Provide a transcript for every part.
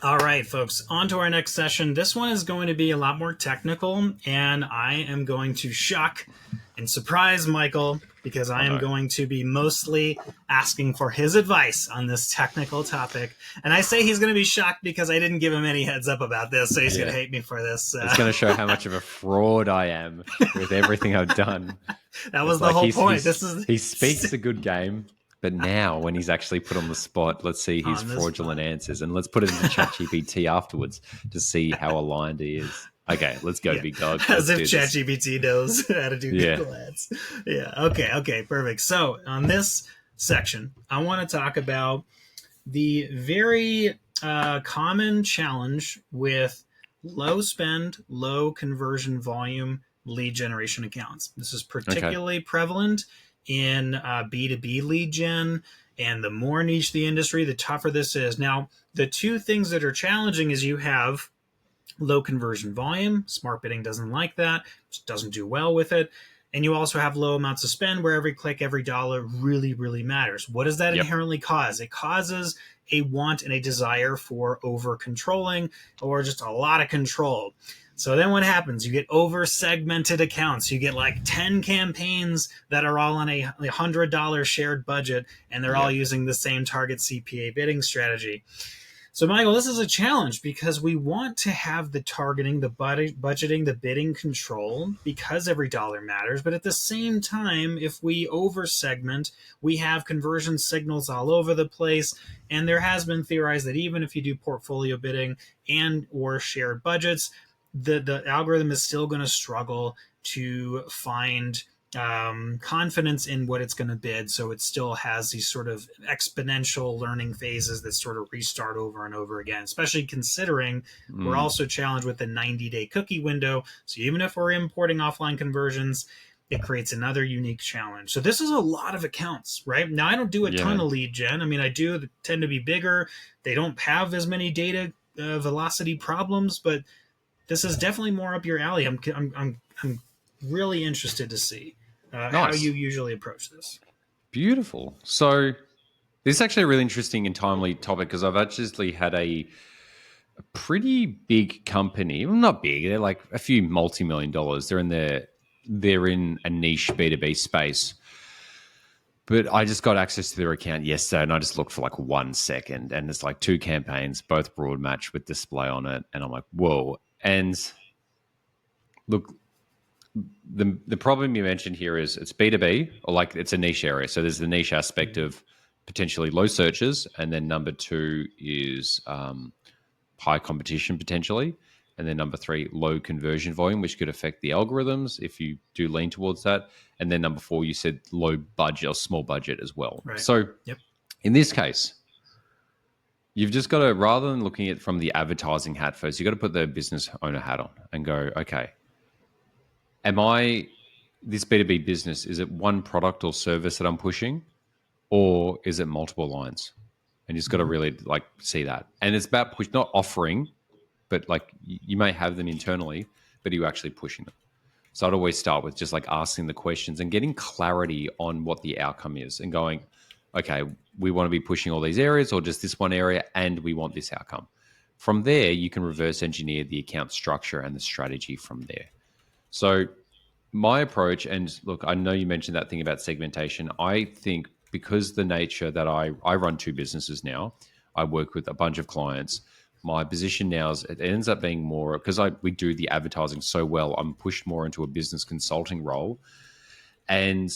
All right, folks, on to our next session. This one is going to be a lot more technical, and I am going to shock and surprise Michael because Oh I am no. going to be mostly asking for his advice on this technical topic. And I say he's going to be shocked because I didn't give him any heads up about this, so he's going to Yeah. hate me for this. It's going to show how much of a fraud I am with everything I've done. That was It's the like whole point. This is he speaks a good game, but now when he's actually put on the spot, let's see his on this fraudulent spot. answers, and let's put it into ChatGPT afterwards to see how aligned he is. Okay, let's go, Yeah. big dog. As Let's if do this. ChatGPT knows how to do Yeah. Google Ads. Yeah. Okay. Perfect. So on this section, I want to talk about the very common challenge with low spend, low conversion volume lead generation accounts. This is Okay. particularly prevalent in B2B lead gen. And the more niche the industry, the tougher this is. Now, the two things that are challenging is you have low conversion volume. Smart bidding doesn't like that, just doesn't do well with it. And you also have low amounts of spend where every click, every dollar really, really matters. What does that Yep. inherently cause? It causes a want and a desire for over controlling or just a lot of control. So then what happens? You get over segmented accounts. You get like 10 campaigns that are all on a $100 shared budget and they're all Yep. using the same target CPA bidding strategy. So, Michael, this is a challenge because we want to have the targeting, the budgeting, the bidding control because every dollar matters. But at the same time, if we over segment, we have conversion signals all over the place. And there has been theorized that even if you do portfolio bidding and or shared budgets, the algorithm is still going to struggle to find confidence in what it's going to bid. So it still has these sort of exponential learning phases that sort of restart over and over again, especially considering we're also challenged with the 90-day cookie window. So even if we're importing offline conversions, it creates another unique challenge. So this is a lot of accounts, right? Now, I don't do a ton of lead gen. I mean, I do tend to be bigger. They don't have as many data velocity problems, but this is definitely more up your alley. I'm really interested to see how Nice. you usually approach this. Beautiful. So this is actually a really interesting and timely topic because I've actually had a pretty big company. Well, not big. They're like a few multi-million dollars. They're in a niche B2B space. But I just got access to their account yesterday and I just looked for like 1 second and it's like 2 campaigns, both broad match with display on it. And I'm like, whoa. And look, the problem you mentioned here is it's B2B or like it's a niche area. So there's the niche aspect of potentially low searches. And then number 2 is high competition potentially. And then number 3, low conversion volume, which could affect the algorithms if you do lean towards that. And then number 4, you said low budget or small budget as well. Right. So Yep. in this case, you've just got to, rather than looking at it from the advertising hat first, you've got to put the business owner hat on and go, okay, this B2B business, is it one product or service that I'm pushing or is it multiple lines? And you just got to really like see that. And it's about push, not offering, but like you may have them internally, but are you actually pushing them? So I'd always start with just like asking the questions and getting clarity on what the outcome is and going, okay, we want to be pushing all these areas or just this one area and we want this outcome. From there, you can reverse engineer the account structure and the strategy from there. So my approach, and look, I know you mentioned that thing about segmentation. I think because the nature that I run 2 businesses now, I work with a bunch of clients. My position now is it ends up being more because we do the advertising so well. I'm pushed more into a business consulting role, and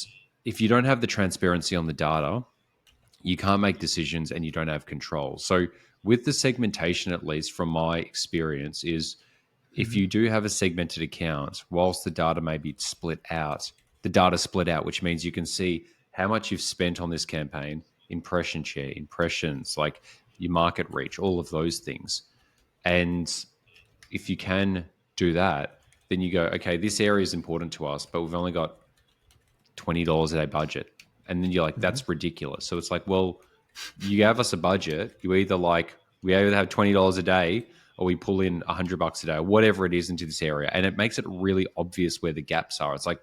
if you don't have the transparency on the data, you can't make decisions and you don't have control. So with the segmentation, at least from my experience, is if you do have a segmented account, whilst the data may be split out, the data split out, which means you can see how much you've spent on this campaign, impression share, impressions, like your market reach, all of those things. And if you can do that, then you go, okay, this area is important to us, but we've only got $20 a day budget. And then you're like, that's ridiculous. So it's like, well, you gave us a budget. We either have $20 a day or we pull in $100 a day or whatever it is into this area. And it makes it really obvious where the gaps are. It's like,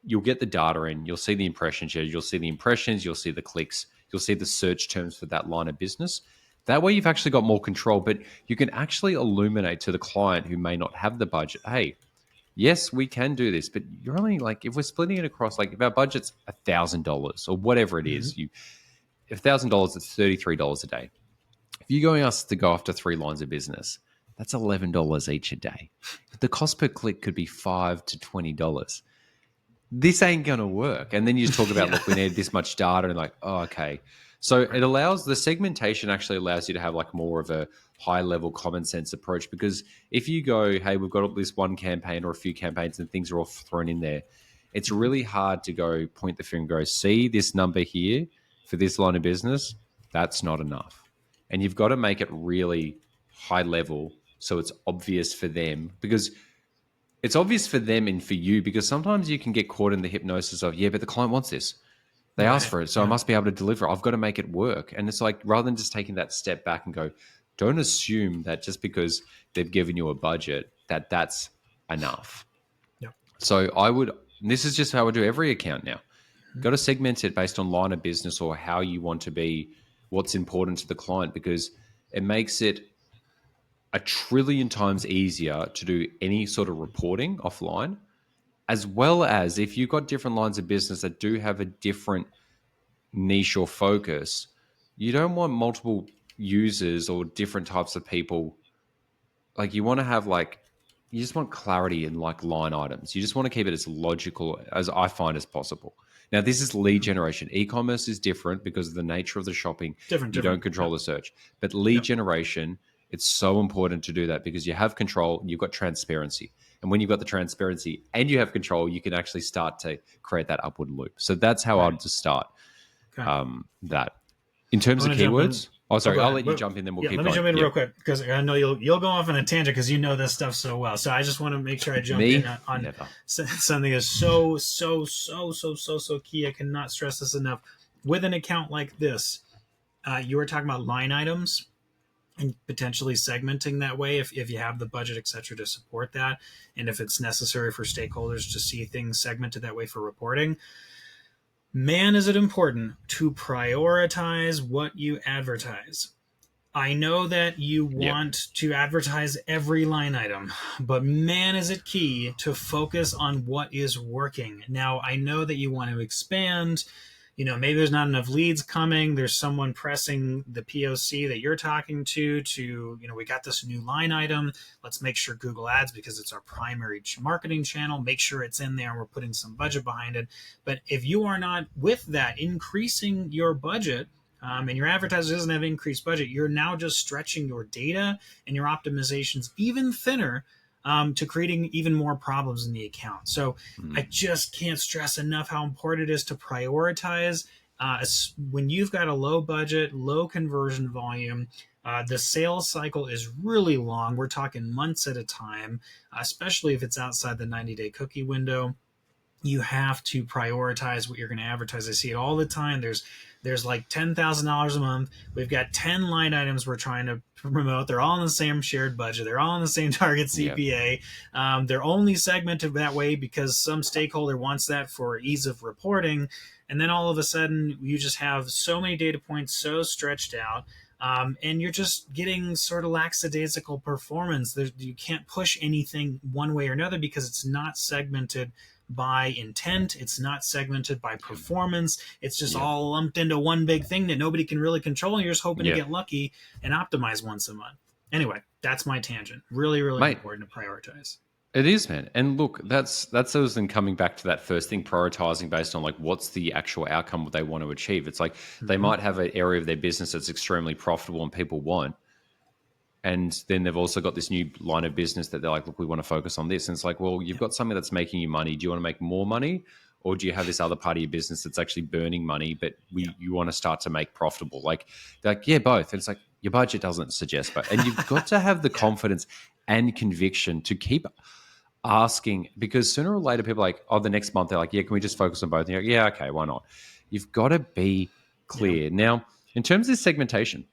you'll get the data in, you'll see the impression shares, you'll see the impressions, you'll see the clicks, you'll see the search terms for that line of business. That way you've actually got more control, but you can actually illuminate to the client who may not have the budget, hey, yes, we can do this, but you're only like, if we're splitting it across, like if our budget's $1,000 or whatever it Mm-hmm. is, if $1,000, it's $33 a day. If you're going us to go after 3 lines of business, that's $11 each a day. The cost per click could be $5 to $20. This ain't going to work. And then you just talk about, look, we need this much data, and like, oh, okay. So it allows, the segmentation actually allows you to have like more of a high level common sense approach, because if you go, hey, we've got this one campaign or a few campaigns and things are all thrown in there, it's really hard to go point the finger and go, see this number here for this line of business, that's not enough. And you've got to make it really high level so it's obvious for them, because it's obvious for them and for you, because sometimes you can get caught in the hypnosis of, yeah, but the client wants this. They asked for it, so I must be able to deliver. I've got to make it work. And it's like, rather than just taking that step back and go, don't assume that just because they've given you a budget that that's enough. Yep. So this is just how I do every account now. Got to segment it based on line of business or how you want to be, what's important to the client, because it makes it a trillion times easier to do any sort of reporting offline, as well as if you've got different lines of business that do have a different niche or focus, you don't want multiple users or different types of people. Like you want to have you just want clarity in like line items. You just want to keep it as logical as I find as possible. Now, this is lead generation. E-commerce is different because of the nature of the shopping. You don't control the search. But lead generation, it's so important to do that because you have control and you've got transparency. And when you've got the transparency and you have control, you can actually start to create that upward loop. So that's how I'd just start that. In terms of keywords, I'll let you jump in, then we'll keep going. Let me jump in real quick because I know you'll go off on a tangent because you know this stuff so well. So I just want to make sure I jump in on something that's so key. I cannot stress this enough. With an account like this, you were talking about line items and potentially segmenting that way if you have the budget, et cetera, to support that, and if it's necessary for stakeholders to see things segmented that way for reporting. Man, is it important to prioritize what you advertise. I know that you want to advertise every line item, but man, is it key to focus on what is working. Now, I know that you want to expand. Maybe there's not enough leads coming. There's someone pressing the POC that you're talking to, we got this new line item. Let's make sure Google Ads, because it's our primary marketing channel, make sure it's in there and we're putting some budget behind it. But if you are not with that, increasing your budget, and your advertiser doesn't have increased budget, you're now just stretching your data and your optimizations even thinner, to creating even more problems in the account. So I just can't stress enough how important it is to prioritize. When you've got a low budget, low conversion volume, the sales cycle is really long. We're talking months at a time, especially if it's outside the 90-day cookie window. You have to prioritize what you're going to advertise. I see it all the time. There's like $10,000 a month. We've got 10 line items we're trying to promote. They're all in the same shared budget. They're all in the same target CPA. Yep. They're only segmented that way because some stakeholder wants that for ease of reporting. And then all of a sudden, you just have so many data points so stretched out. And you're just getting sort of lackadaisical performance. You can't push anything one way or another because it's not segmented by intent. It's not segmented by performance. It's just all lumped into one big thing that nobody can really control. And you're just hoping to get lucky and optimize once a month. Anyway, that's my tangent. Really, really important to prioritize. It is, man. And look, that's those then coming back to that first thing, prioritizing based on like what's the actual outcome they want to achieve. It's like they might have an area of their business that's extremely profitable and people want. And then they've also got this new line of business that they're like, look, we want to focus on this. And it's like, well, you've got something that's making you money. Do you want to make more money? Or do you have this other part of your business that's actually burning money, but you want to start to make profitable? Like, they're like, yeah, both. And it's like, your budget doesn't suggest both. And you've got to have the confidence and conviction to keep asking, because sooner or later people are like, oh, the next month they're like, yeah, can we just focus on both? And you're like, yeah, okay, why not? You've got to be clear. Now, in terms of segmentation,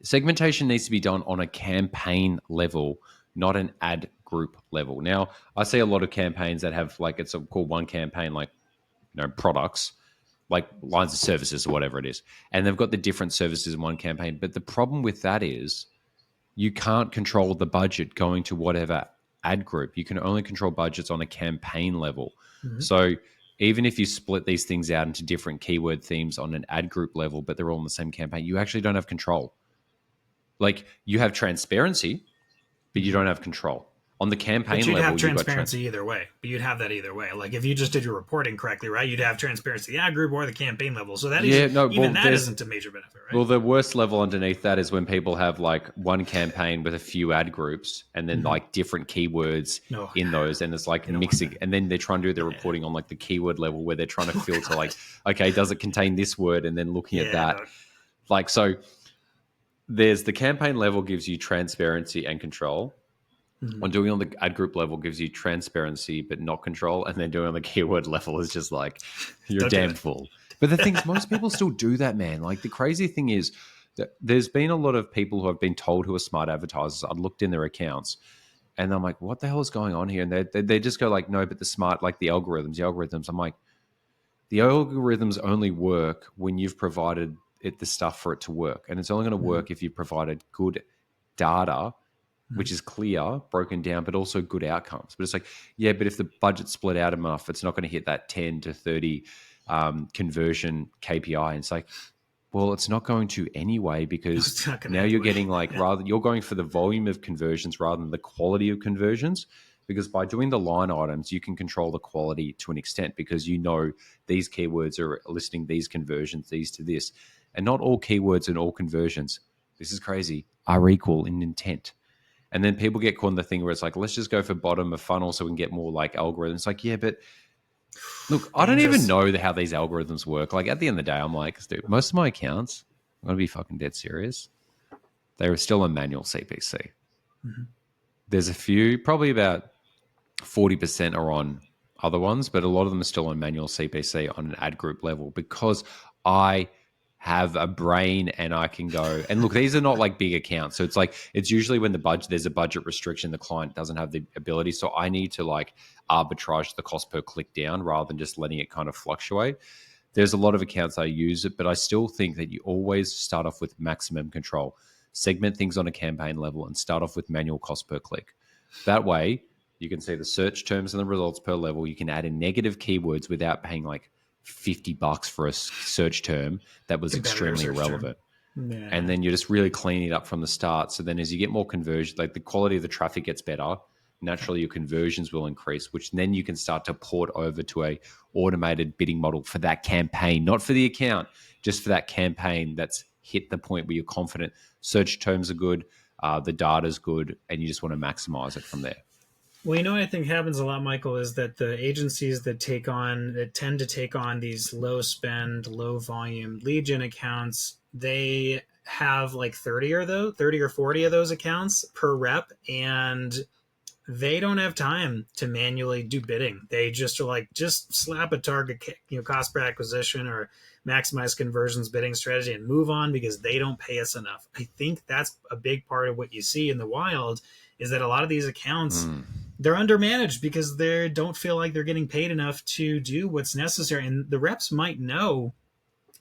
segmentation needs to be done on a campaign level, not an ad group level. Now, I see a lot of campaigns that have like, it's called one campaign, like, products. like lines of services or whatever it is. And they've got the different services in one campaign. But the problem with that is you can't control the budget going to whatever ad group. You can only control budgets on a campaign level. Mm-hmm. So even if you split these things out into different keyword themes on an ad group level, but they're all in the same campaign, you actually don't have control. Like you have transparency, but you don't have control. On the campaign but you'd level, have transparency either way. But you'd have that either way. Like if you just did your reporting correctly, right? You'd have transparency at the ad group or the campaign level. So that isn't a major benefit, right? Well, the worst level underneath that is when people have like one campaign with a few ad groups and then like different keywords in those, and it's like mixing. And then they're trying to do their reporting on like the keyword level where they're trying to filter like, okay, does it contain this word? And then looking at that, like so. There's the campaign level gives you transparency and control. On doing on the ad group level gives you transparency but not control, and then doing on the keyword level is just like you're a damn fool. But the thing is, most people still do that, man. Like the crazy thing is that there's been a lot of people who have been told who are smart advertisers. I looked in their accounts, and I'm like, what the hell is going on here? And they just go like, no, but the smart, like the algorithms. I'm like, the algorithms only work when you've provided it the stuff for it to work, and it's only going to work if you've provided good data, which is clear, broken down, but also good outcomes. But it's like, yeah, but if the budget's split out enough, it's not going to hit that 10 to 30 conversion KPI. And it's like, well, it's not going to anyway, because now you're getting like you're going for the volume of conversions rather than the quality of conversions. Because by doing the line items, you can control the quality to an extent, because you know these keywords are listing these conversions, these to this. And not all keywords and all conversions, this is crazy, are equal in intent. And then people get caught in the thing where it's like, let's just go for bottom of funnel so we can get more like algorithms. It's like, yeah, but look, I don't even know how these algorithms work. Like at the end of the day, I'm like, dude, most of my accounts, I'm going to be fucking dead serious, they're still a manual CPC. There's a few, probably about 40% are on other ones, but a lot of them are still on manual CPC on an ad group level, because I have a brain and I can go and look, these are not like big accounts. So it's like, it's usually when there's a budget restriction, the client doesn't have the ability. So I need to like arbitrage the cost per click down rather than just letting it kind of fluctuate. There's a lot of accounts I use it, but I still think that you always start off with maximum control, segment things on a campaign level and start off with manual cost per click. That way you can see the search terms and the results per level. You can add in negative keywords without paying like $50 for a search term that was extremely irrelevant. And then you're just really cleaning it up from the start. So then as you get more conversion, like the quality of the traffic gets better, naturally your conversions will increase, which then you can start to port over to a automated bidding model for that campaign, not for the account, just for that campaign that's hit the point where you're confident search terms are good, the data's good, and you just want to maximize it from there. Well, you know what I think happens a lot, Michael, is that the agencies that tend to take on these low spend, low volume lead gen accounts, they have like 30 or 40 of those accounts per rep, and they don't have time to manually do bidding. They just are like, just slap a target, cost per acquisition or maximize conversions bidding strategy and move on, because they don't pay us enough. I think that's a big part of what you see in the wild, is that a lot of these accounts, they're undermanaged because they don't feel like they're getting paid enough to do what's necessary. And the reps might know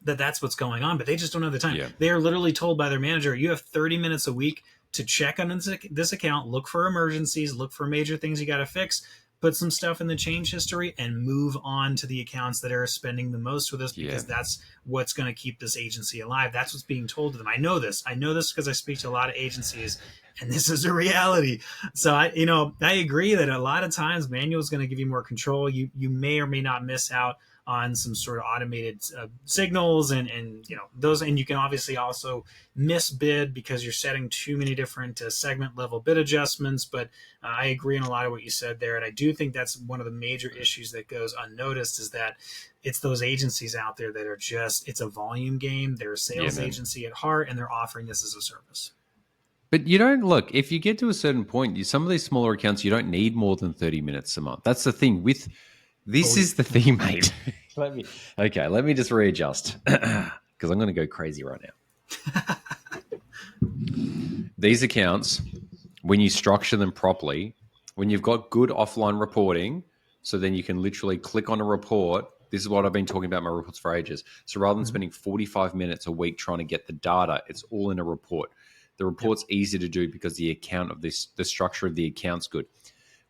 that that's what's going on, but they just don't have the time. Yeah. They are literally told by their manager, you have 30 minutes a week to check on this account, look for emergencies, look for major things you got to fix, put some stuff in the change history, and move on to the accounts that are spending the most with us, because that's what's going to keep this agency alive. That's what's being told to them. I know this because I speak to a lot of agencies, and this is a reality. So I agree that a lot of times manual is going to give you more control. You may or may not miss out on some sort of automated signals and those, and you can obviously also misbid because you're setting too many different segment level bid adjustments. But I agree on a lot of what you said there, and I do think that's one of the major issues that goes unnoticed, is that it's those agencies out there that are just, it's a volume game. They're a sales agency at heart, and they're offering this as a service. But you don't look, if you get to a certain point, some of these smaller accounts, you don't need more than 30 minutes a month. That's the thing with this is the thing, mate. Let me just readjust because I'm going to go crazy right now. These accounts, when you structure them properly, when you've got good offline reporting, so then you can literally click on a report This is what I've been talking about in my reports for ages. So rather than spending 45 minutes a week trying to get the data, it's all in a report. The report's easy to do because the structure of the account's good.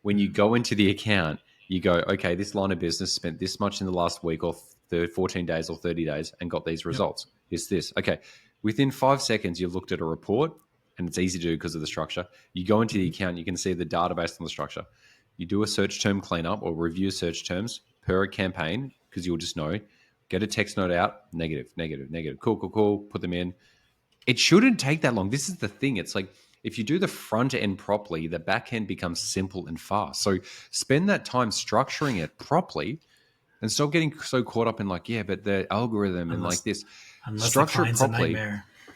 When you go into the account, you go, okay, this line of business spent this much in the last week or 14 days or 30 days and got these results. It's this. Okay. Within 5 seconds, you've looked at a report, and it's easy to do because of the structure. You go into the account, you can see the data based on the structure. You do a search term cleanup or review search terms per campaign, because you'll just know. Get a text note out, negative, negative, negative. Cool. Put them in. It shouldn't take that long. This is the thing. It's like, if you do the front end properly, the back end becomes simple and fast. So spend that time structuring it properly and stop getting so caught up in like, yeah, but the algorithm and like this. Structure it properly.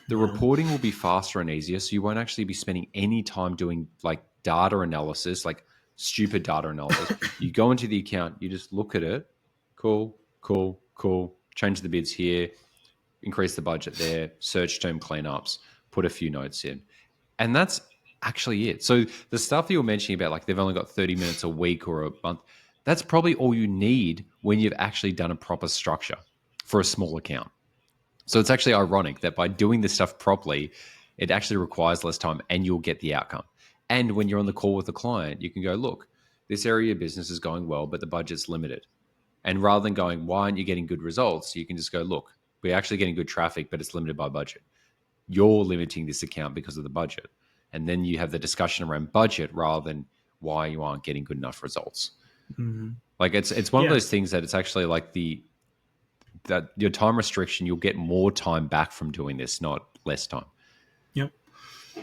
The reporting will be faster and easier. So you won't actually be spending any time doing like data analysis, like stupid data analysis. You go into the account, you just look at it. Cool. Change the bids here, increase the budget there, search term cleanups, put a few notes in. And that's actually it. So the stuff that you were mentioning about like they've only got 30 minutes a week or a month, that's probably all you need when you've actually done a proper structure for a small account. So it's actually ironic that by doing this stuff properly, it actually requires less time and you'll get the outcome. And when you're on the call with the client, you can go, look, this area of business is going well, but the budget's limited. And rather than going, why aren't you getting good results? You can just go, look, we're actually getting good traffic, but it's limited by budget. You're limiting this account because of the budget. And then you have the discussion around budget rather than why you aren't getting good enough results. Like it's one of those things that it's actually like that your time restriction, you'll get more time back from doing this, not less time. Yep.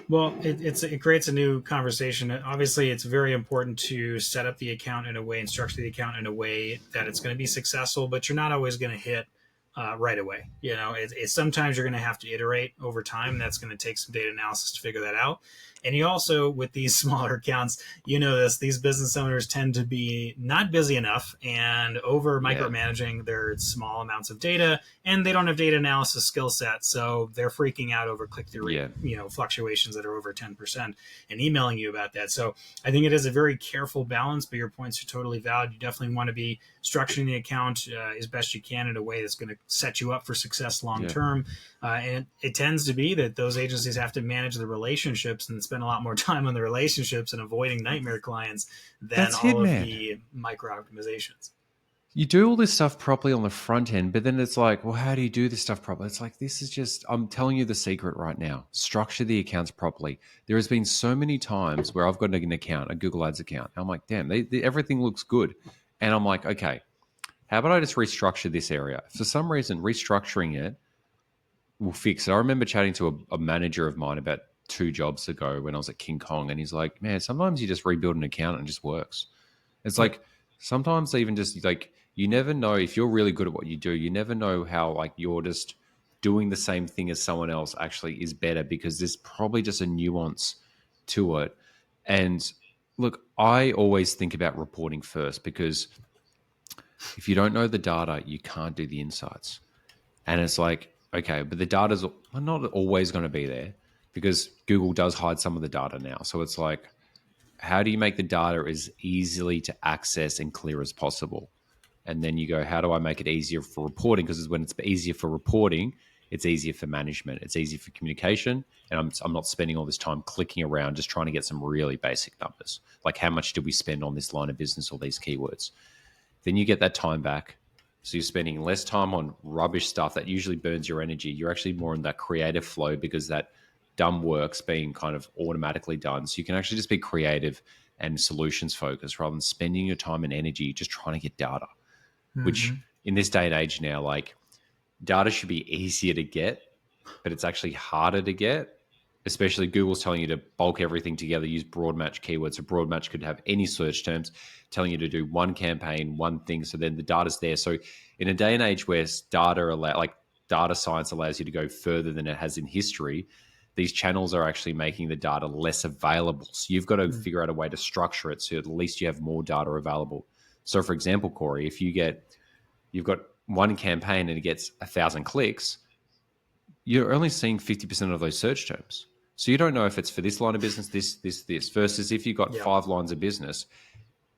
Well, it creates a new conversation. Obviously, it's very important to set up the account in a way and structure the account in a way that it's going to be successful, but you're not always going to hit right away. You know, it's sometimes you're going to have to iterate over time. That's going to take some data analysis to figure that out. And you also, with these smaller accounts, you know this, these business owners tend to be not busy enough and over micromanaging their small amounts of data, and they don't have data analysis skill set. So they're freaking out over click-through rate, fluctuations that are over 10% and emailing you about that. So I think it is a very careful balance, but your points are totally valid. You definitely want to be structuring the account as best you can in a way that's going to set you up for success long-term. And it tends to be that those agencies have to manage the relationships and spend a lot more time on the relationships and avoiding nightmare clients than the micro optimizations. You do all this stuff properly on the front end, but then it's like, well, how do you do this stuff properly? It's like, this is just, I'm telling you the secret right now. Structure the accounts properly. There has been so many times where I've got an account, a Google Ads account. I'm like, damn, everything looks good. And I'm like, okay, how about I just restructure this area? For some reason, restructuring it will fix it. I remember chatting to a manager of mine about 2 jobs ago when I was at King Kong, and he's like, man, sometimes you just rebuild an account and it just works. It's like, sometimes even just like, you never know if you're really good at what you do, you never know how like you're just doing the same thing as someone else actually is better, because there's probably just a nuance to it. And look, I always think about reporting first, because if you don't know the data, you can't do the insights. And it's like, okay, but the data's not always going to be there, because Google does hide some of the data now. So it's like, how do you make the data as easily to access and clear as possible? And then you go, how do I make it easier for reporting? Because when it's easier for reporting, it's easier for management. It's easier for communication. And I'm not spending all this time clicking around just trying to get some really basic numbers. Like, how much did we spend on this line of business or these keywords? Then you get that time back. So you're spending less time on rubbish stuff that usually burns your energy. You're actually more in that creative flow, because that dumb work's being kind of automatically done. So you can actually just be creative and solutions focused rather than spending your time and energy just trying to get data, which in this day and age now, like, data should be easier to get, but it's actually harder to get. Especially Google's telling you to bulk everything together, use broad match keywords. So broad match could have any search terms, telling you to do one campaign, one thing. So then the data's there. So in a day and age where data science allows you to go further than it has in history, these channels are actually making the data less available. So you've got to figure out a way to structure it so at least you have more data available. So for example, Cory, if you've got one campaign and it gets 1,000 clicks, you're only seeing 50% of those search terms. So you don't know if it's for this line of business, this, versus if you've got 5 lines of business,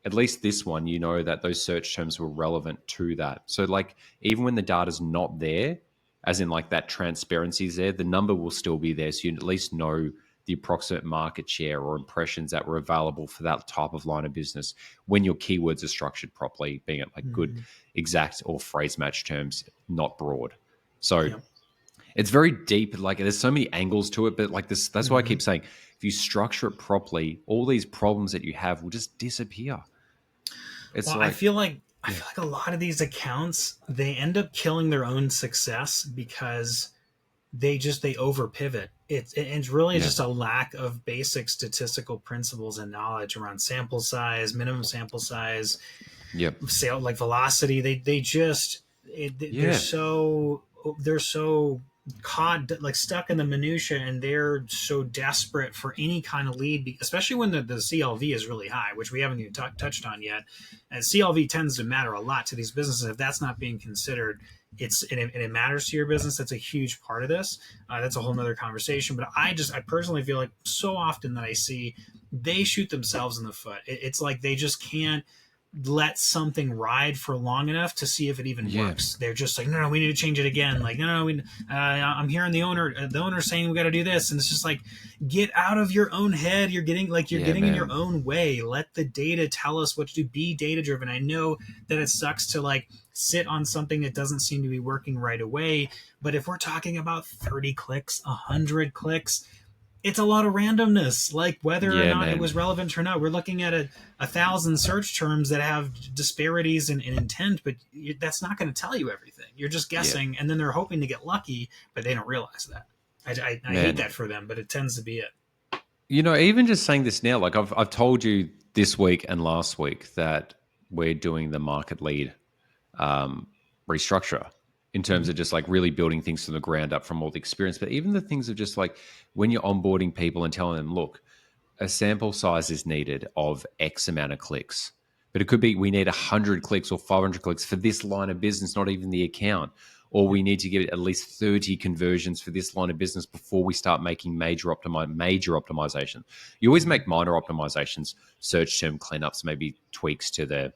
at least this one, you know that those search terms were relevant to that. So like even when the data's not there, as in like that transparency is there, the number will still be there. So you at least know the approximate market share or impressions that were available for that type of line of business when your keywords are structured properly, being it like good, exact, or phrase match terms, not broad. So Yep. it's very deep. Like there's so many angles to it, but like this, that's why I keep saying, if you structure it properly, all these problems that you have will just disappear. It's Well, like, I feel like a lot of these accounts, they end up killing their own success because they over pivot. It's really yeah, just a lack of basic statistical principles and knowledge around sample size, minimum sample size, yep, sale like velocity. They just yeah, they're so caught like stuck in the minutia, and they're so desperate for any kind of lead, especially when the CLV is really high, which we haven't even touched on yet. And CLV tends to matter a lot to these businesses. If that's not being considered, it matters to your business. That's a huge part of this. That's a whole nother conversation. But I personally feel like so often that I see they shoot themselves in the foot. It's like they just can't let something ride for long enough to see if it even yeah, works. They're just like, no, we need to change it again. Like, no, I'm hearing the owner saying we got to do this, and it's just like, get out of your own head. You're getting in your man. own way. Let the data tell us what to do. Be data driven. I know that it sucks to like sit on something that doesn't seem to be working right away, but if we're talking about 30 clicks, 100 clicks, it's a lot of randomness, like whether or Yeah, not it man. was relevant or not. We're looking at 1,000 search terms that have disparities in intent, but that's not going to tell you everything. You're just Yeah, guessing, and then they're hoping to get lucky, but they don't realize that. I hate man. that for them, but it tends to be it. You know, even just saying this now, like I've told you this week and last week that we're doing the market lead restructure in terms Mhm. of just like really building things from the ground up from all the experience. But even the things of just like when you're onboarding people and telling them, look, a sample size is needed of X amount of clicks. But it could be we need 100 clicks or 500 clicks for this line of business, not even the account. Or Yep. we need to get at least 30 conversions for this line of business before we start making major optimization. You always Mhm. make minor optimizations, search term cleanups, maybe tweaks to the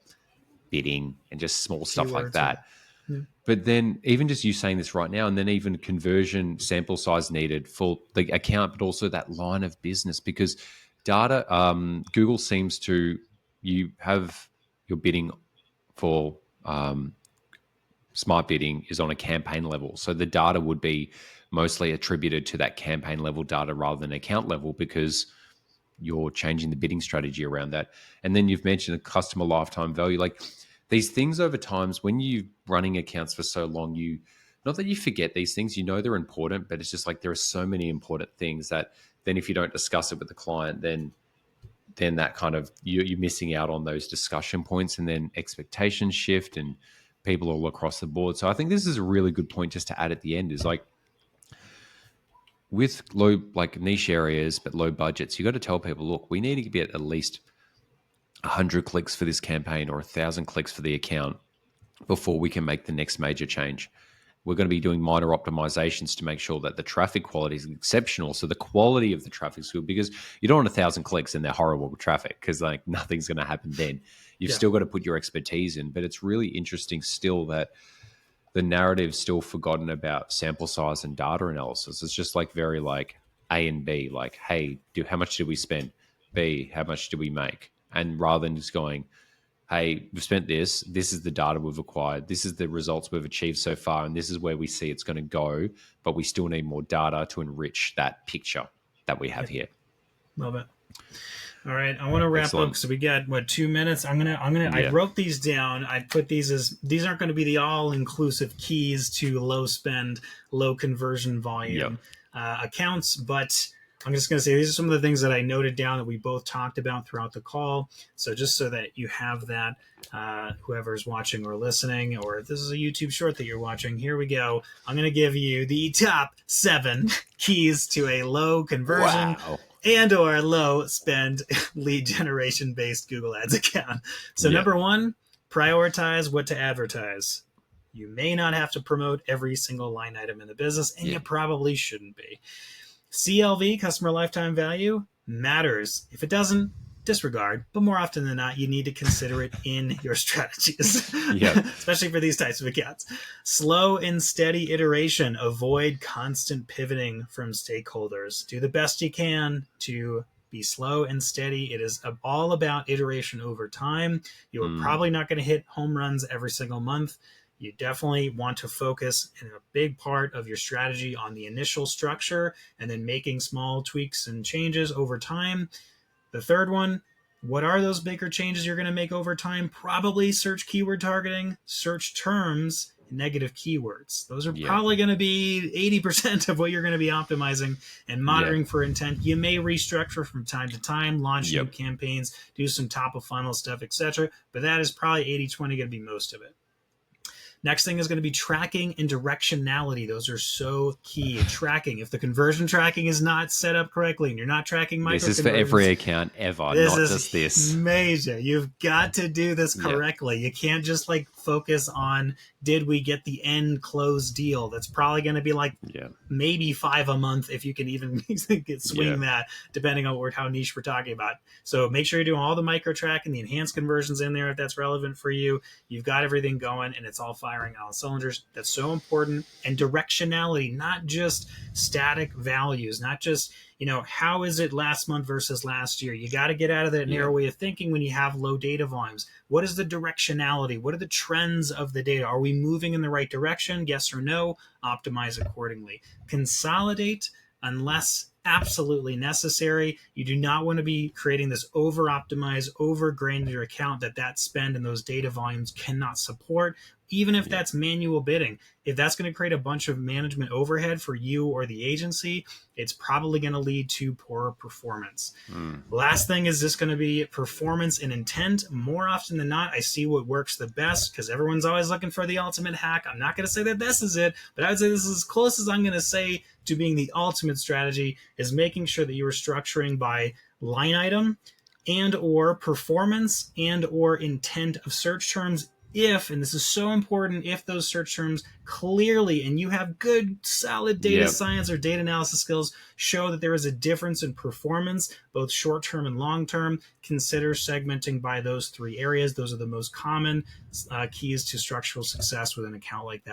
bidding and just small stuff like Keywords, yeah. that. Yeah. But then even just you saying this right now, and then even conversion sample size needed for the account, but also that line of business, because data, Google seems to, you have your bidding for smart bidding is on a campaign level. So the data would be mostly attributed to that campaign level data rather than account level because you're changing the bidding strategy around that. And then you've mentioned a customer lifetime value. Like these things over times, when you're running accounts for so long, you not that you forget these things, you know they're important, but it's just like there are so many important things that then if you don't discuss it with the client, then that kind of you're missing out on those discussion points and then expectations shift and people all across the board. So I think this is a really good point just to add at the end is like with low like niche areas but low budgets, you got to tell people, look, we need to get at least 100 clicks for this campaign or 1,000 clicks for the account before we can make the next major change. We're going to be doing minor optimizations to make sure that the traffic quality is exceptional. So the quality of the traffic is good because you don't want 1,000 clicks and they're horrible traffic because like nothing's going to happen then. You've Yeah. still got to put your expertise in, but it's really interesting still that the narrative's still forgotten about sample size and data analysis. It's just like very like A and B, like, hey, how much did we spend? B, how much did we make? And rather than just going, hey, we've spent this, this is the data we've acquired, this is the results we've achieved so far, and this is where we see it's going to go, but we still need more data to enrich that picture that we have Yep. here. Love it. All right, I want to wrap up Excellent. because we got what 2 minutes. I Yeah. wrote these down. I put these as these aren't going to be the all inclusive keys to low spend, low conversion Yep. volume accounts, but I'm just going to say these are some of the things that I noted down that we both talked about throughout the call. So just so that you have that, whoever's watching or listening, or if this is a YouTube short that you're watching, here we go. I'm going to give you the top 7 keys to a low conversion Wow. and or low spend lead generation based Google Ads account. So Yep. number 1, prioritize what to advertise. You may not have to promote every single line item in the business, and Yeah. you probably shouldn't be. CLV, customer lifetime value, matters. If it doesn't, disregard, but more often than not, you need to consider it in your strategies, Yeah. especially for these types of accounts. Slow and steady iteration. Avoid constant pivoting from stakeholders. Do the best you can to be slow and steady. It is all about iteration over time. You are probably not going to hit home runs every single month. You definitely want to focus in a big part of your strategy on the initial structure and then making small tweaks and changes over time. The third one, what are those bigger changes you're going to make over time? Probably search keyword targeting, search terms, and negative keywords. Those are probably going to be 80% of what you're going to be optimizing and monitoring for intent. You may restructure from time to time, launch new campaigns, do some top of funnel stuff, etc. But that is probably 80-20 going to be most of it. Next thing is going to be tracking and directionality. Those are so key. Tracking. If the conversion tracking is not set up correctly and you're not tracking micro This is for every account ever, not just this. Major. You've got to do this correctly. You can't just like focus on, did we get the end close deal? That's probably going to be like maybe 5 a month if you can even swing that, depending on how niche we're talking about. So make sure you're doing all the micro tracking, the enhanced conversions in there if that's relevant for you. You've got everything going and it's all firing on all cylinders. That's so important. And directionality, not just static values, not just, how is it last month versus last year? You got to get out of that narrow way of thinking when you have low data volumes. What is the directionality? What are the trends of the data? Are we moving in the right direction? Yes or no? Optimize accordingly. Consolidate unless absolutely necessary. You do not want to be creating this over-optimized, over-granular account that spend and those data volumes cannot support, even if that's manual bidding. If that's going to create a bunch of management overhead for you or the agency, it's probably going to lead to poorer performance. Last thing is just going to be performance and intent. More often than not, I see what works the best because everyone's always looking for the ultimate hack. I'm not going to say that this is it, but I would say this is as close as I'm going to say to being the ultimate strategy, is making sure that you are structuring by line item and or performance and or intent of search terms. If, and this is so important, if those search terms clearly, and you have good, solid data science or data analysis skills, show that there is a difference in performance, both short-term and long-term, consider segmenting by those 3 areas. Those are the most common keys to structural success with an account like that.